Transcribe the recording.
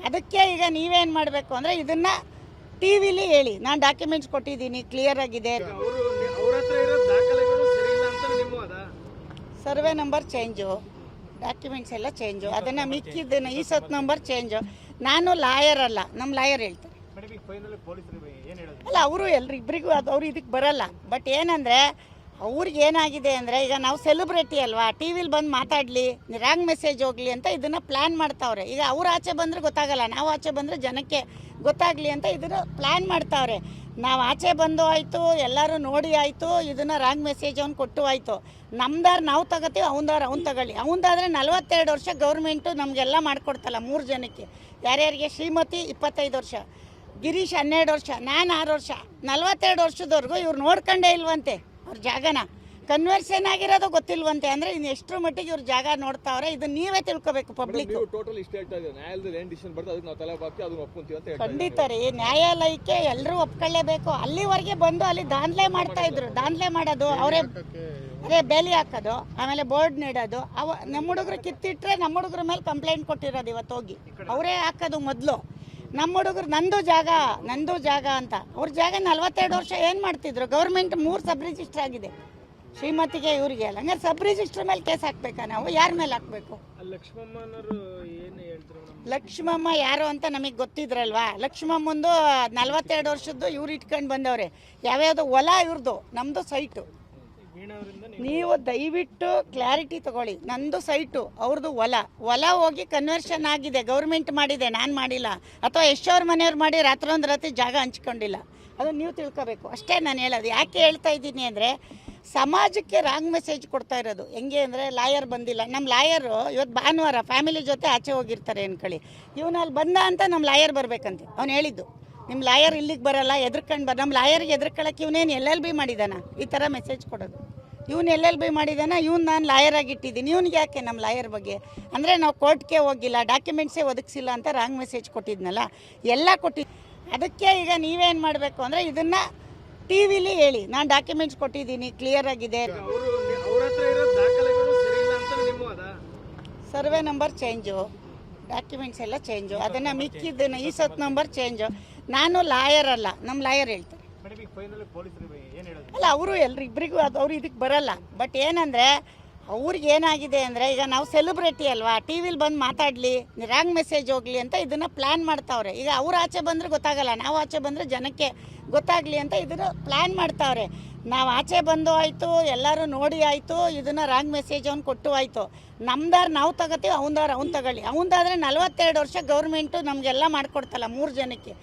ಅದಕ್ಕೆ ಈಗ ನೀವೇನು ಮಾಡಬೇಕು ಅಂದರೆ ಇದನ್ನು ಟಿ ವಿಲಿ ಹೇಳಿ, ನಾನು ಡಾಕ್ಯುಮೆಂಟ್ಸ್ ಕೊಟ್ಟಿದ್ದೀನಿ, ಕ್ಲಿಯರ್ ಆಗಿದೆ. ಸರ್ವೆ ನಂಬರ್ ಚೇಂಜು, ಡಾಕ್ಯುಮೆಂಟ್ಸ್ ಎಲ್ಲ ಚೇಂಜು, ಅದನ್ನು ಮಿಕ್ಕಿದ್ದನ್ನು ಈ ಸತ್ ನಂಬರ್ ಚೇಂಜು. ನಾನು ಲಾಯರ್ ಅಲ್ಲ, ನಮ್ಮ ಲಾಯರ್ ಹೇಳ್ತಾರೆ. ಅಲ್ಲ, ಅವರು ಇಬ್ಬರಿಗೂ ಅವ್ರು ಇದಕ್ಕೆ ಬರಲ್ಲ. ಬಟ್ ಏನಂದರೆ ಅವ್ರಿಗೆ ಏನಾಗಿದೆ ಅಂದರೆ, ಈಗ ನಾವು ಸೆಲೆಬ್ರಿಟಿ ಅಲ್ವಾ, ಟಿ ವಿಲಿ ಬಂದು ಮಾತಾಡಲಿ, ರಾಂಗ್ ಮೆಸೇಜ್ ಹೋಗಲಿ ಅಂತ ಇದನ್ನು ಪ್ಲ್ಯಾನ್ ಮಾಡ್ತಾವ್ರೆ. ಈಗ ಅವ್ರು ಆಚೆ ಬಂದರೆ ಗೊತ್ತಾಗಲ್ಲ, ನಾವು ಆಚೆ ಬಂದರೆ ಜನಕ್ಕೆ ಗೊತ್ತಾಗಲಿ ಅಂತ ಇದನ್ನು ಪ್ಲ್ಯಾನ್ ಮಾಡ್ತಾವ್ರೆ. ನಾವು ಆಚೆ ಬಂದು ಆಯಿತು, ಎಲ್ಲರೂ ನೋಡಿ ಆಯಿತು, ಇದನ್ನು ರಾಂಗ್ ಮೆಸೇಜ್ ಅವ್ನು ಕೊಟ್ಟು ಆಯಿತು. ನಮ್ದಾರು ನಾವು ತಗೋತೀವಿ, ಅವನದಾರು ಅವ್ನು ತಗೊಳ್ಳಿ. ಅವನದಾದರೆ 42 ವರ್ಷ ಗೌರ್ಮೆಂಟು ನಮಗೆಲ್ಲ ಮಾಡಿಕೊಡ್ತಲ್ಲ 3 ಜನಕ್ಕೆ. ಯಾರ್ಯಾರಿಗೆ? ಶ್ರೀಮತಿ 25 ವರ್ಷ, ಗಿರೀಶ್ 12 ವರ್ಷ, ನಾನು 6 ವರ್ಷ. 42 ವರ್ಷದವರೆಗೂ ಇವ್ರು ನೋಡ್ಕೊಂಡೇ ಇಲ್ವಂತೆ ಅವ್ರ ಜಾಗನ. ಕನ್ವರ್ಷನ್ ಆಗಿರೋದು ಗೊತ್ತಿಲ್ವಂತೆ. ಅಂದರೆ ಇನ್ನು ಎಷ್ಟರ ಮಟ್ಟಿಗೆ ಇವ್ರ ಜಾಗ ನೋಡ್ತಾವ್ರೆ, ಇದನ್ನ ನೀವೇ ತಿಳ್ಕೊಬೇಕು ಪಬ್ಲಿಕ್. ಖಂಡಿತ ರೀ, ನ್ಯಾಯಾಲಯಕ್ಕೆ ಎಲ್ಲರೂ ಒಪ್ಕೊಳ್ಳೇಬೇಕು. ಅಲ್ಲಿವರೆಗೆ ಬಂದು ಅಲ್ಲಿ ದಾಂಧಲೆ ಮಾಡ್ತಾ ಇದ್ರು. ದಾಂಧಲೆ ಮಾಡೋದು ಅವರೇ, ಅದೇ ಬೇಲಿ ಹಾಕೋದು, ಆಮೇಲೆ ಬೋರ್ಡ್ ನೀಡೋದು. ನಮ್ಮ ಹುಡುಗರು ಕಿತ್ತಿಟ್ರೆ ನಮ್ಮ ಹುಡುಗರ ಮೇಲೆ ಕಂಪ್ಲೇಂಟ್ ಕೊಟ್ಟಿರೋದು. ಇವತ್ತು ಹೋಗಿ ಅವರೇ ಹಾಕೋದು ಮೊದಲು. ನಮ್ಮ ಹುಡುಗರು ನಂದು ಜಾಗ ಅಂತ. ಅವ್ರ ಜಾಗ 42 ವರ್ಷ ಏನು ಮಾಡ್ತಿದ್ರು? ಗೌರ್ಮೆಂಟ್ 3 ಸಬ್ ರಿಜಿಸ್ಟರ್ ಆಗಿದೆ, ಶ್ರೀಮತಿಗೆ ಇವರಿಗೆ ಅಲ್ಲ. ಹಂಗಾರೆ ಸಬ್ ರಿಜಿಸ್ಟರ್ ಮೇಲೆ ಕೇಸ್ ಹಾಕ್ಬೇಕಾ ನಾವು? ಯಾರ ಮೇಲೆ ಹಾಕ್ಬೇಕು? ಲಕ್ಷ್ಮಮ್ಮ ಯಾರು ಅಂತ ನಮಗೆ ಗೊತ್ತಿದ್ರಲ್ವಾ? ಲಕ್ಷ್ಮಮ್ಮಂದು 42 ವರ್ಷದ್ದು ಇವ್ರು ಇಟ್ಕೊಂಡು ಬಂದವ್ರೆ. ಯಾವ್ಯಾವುದು ಹೊಲ ಇವ್ರದ್ದು, ನಮ್ಮದು ಸೈಟು. ನೀವು ದಯವಿಟ್ಟು ಕ್ಲಾರಿಟಿ ತಗೊಳ್ಳಿ. ನಂದು ಸೈಟು, ಅವ್ರದ್ದು ಹೊಲ ಹೋಗಿ ಕನ್ವರ್ಷನ್ ಆಗಿದೆ, ಗೌರ್ಮೆಂಟ್ ಮಾಡಿದೆ, ನಾನು ಮಾಡಿಲ್ಲ. ಅಥವಾ ಎಷ್ಟೋರ್ ಮನೆಯವ್ರು ಮಾಡಿ ರಾತ್ರಿ ಜಾಗ ಹಂಚ್ಕೊಂಡಿಲ್ಲ. ಅದು ನೀವು ತಿಳ್ಕೋಬೇಕು ಅಷ್ಟೇ ನಾನು ಹೇಳೋದು. ಯಾಕೆ ಹೇಳ್ತಾ ಇದ್ದೀನಿ ಅಂದರೆ, ಸಮಾಜಕ್ಕೆ ರಾಂಗ್ ಮೆಸೇಜ್ ಕೊಡ್ತಾ ಇರೋದು. ಹೆಂಗೆ ಅಂದರೆ, ಲಾಯರ್ ಬಂದಿಲ್ಲ. ನಮ್ಮ ಲಾಯರು ಇವತ್ತು ಭಾನುವಾರ ಫ್ಯಾಮಿಲಿ ಜೊತೆ ಆಚೆ ಹೋಗಿರ್ತಾರೆ ಅನ್ಕೊಳ್ಳಿ. ಇವನಲ್ಲಿ ಬಂದ ಅಂತ ನಮ್ಮ ಲಾಯರ್ ಬರಬೇಕಂತೆ. ಅವ್ನು ಹೇಳಿದ್ದು, ನಿಮ್ಮ ಲಾಯರ್ ಇಲ್ಲಿಗೆ ಬರಲ್ಲ, ಎದ್ರಕೊಂಡು ನಮ್ಮ ಲಾಯರ್ಗೆ ಎದ್ರಕೊಳ್ಳೋಕೆ ಇವನೇನು LLB ಮಾಡಿದಾನ ಈ ಥರ ಮೆಸೇಜ್ ಕೊಡೋದು? ಇವನು LLB ಮಾಡಿದಾನ, ಇವ್ನು ನಾನು ಲಾಯರ್ ಆಗಿಟ್ಟಿದ್ದೀನಿ. ಇವ್ನಿಗೆ ಯಾಕೆ ನಮ್ಮ ಲಾಯರ್ ಬಗ್ಗೆ? ಅಂದರೆ ನಾವು ಕೋರ್ಟ್ಗೆ ಹೋಗಿಲ್ಲ, ಡಾಕ್ಯುಮೆಂಟ್ಸೇ ಒದಗಿಸಿಲ್ಲ ಅಂತ ರಾಂಗ್ ಮೆಸೇಜ್ ಕೊಟ್ಟಿದ್ನಲ್ಲ, ಎಲ್ಲ ಕೊಟ್ಟಿದ್ದು. ಅದಕ್ಕೆ ಈಗ ನೀವೇನು ಮಾಡಬೇಕು ಅಂದರೆ, ಇದನ್ನು ಟಿ ವಿಲಿ ಹೇಳಿ, ನಾನು ಡಾಕ್ಯುಮೆಂಟ್ಸ್ ಕೊಟ್ಟಿದ್ದೀನಿ, ಕ್ಲಿಯರ್ ಆಗಿದೆ. ಸರ್ವೆ ನಂಬರ್ ಚೇಂಜು, ಡಾಕ್ಯುಮೆಂಟ್ಸ್ ಎಲ್ಲ ಚೇಂಜು, ಅದನ್ನು ಮಿಕ್ಕಿದ್ದನ್ನು ಈ ಸತ್ ನಂಬರ್ ಚೇಂಜು. ನಾನು ಲಾಯರ್ ಅಲ್ಲ, ನಮ್ಮ ಲಾಯರ್ ಹೇಳ್ತಾರೆ. ಅಲ್ಲ, ಅವರು ಇಬ್ಬರಿಗೂ ಅವ್ರು ಇದಕ್ಕೆ ಬರಲ್ಲ. ಬಟ್ ಏನಂದರೆ ಅವ್ರಿಗೆ ಏನಾಗಿದೆ ಅಂದರೆ, ಈಗ ನಾವು ಸೆಲೆಬ್ರಿಟಿ ಅಲ್ವಾ, ಟಿ ವಿಲಿ ಬಂದು ಮಾತಾಡಲಿ, ರಾಂಗ್ ಮೆಸೇಜ್ ಹೋಗಲಿ ಅಂತ ಇದನ್ನು ಪ್ಲ್ಯಾನ್ ಮಾಡ್ತಾವ್ರೆ. ಈಗ ಅವ್ರು ಆಚೆ ಬಂದರೆ ಗೊತ್ತಾಗಲ್ಲ, ನಾವು ಆಚೆ ಬಂದರೆ ಜನಕ್ಕೆ ಗೊತ್ತಾಗಲಿ ಅಂತ ಇದನ್ನು ಪ್ಲ್ಯಾನ್ ಮಾಡ್ತಾವ್ರೆ. ನಾವು ಆಚೆ ಬಂದು ಆಯಿತು, ಎಲ್ಲರೂ ನೋಡಿ ಆಯಿತು, ಇದನ್ನು ರಾಂಗ್ ಮೆಸೇಜ್ ಅವ್ನು ಕೊಟ್ಟು ಆಯಿತು. ನಮ್ದಾರು ನಾವು ತಗೋತೀವಿ, ಅವನದಾರು ಅವ್ನು ತಗೊಳ್ಳಿ. ಅವನದಾದರೆ 42 ವರ್ಷ ಗೌರ್ಮೆಂಟು ನಮಗೆಲ್ಲ ಮಾಡಿಕೊಡ್ತಲ್ಲ 3 ಜನಕ್ಕೆ.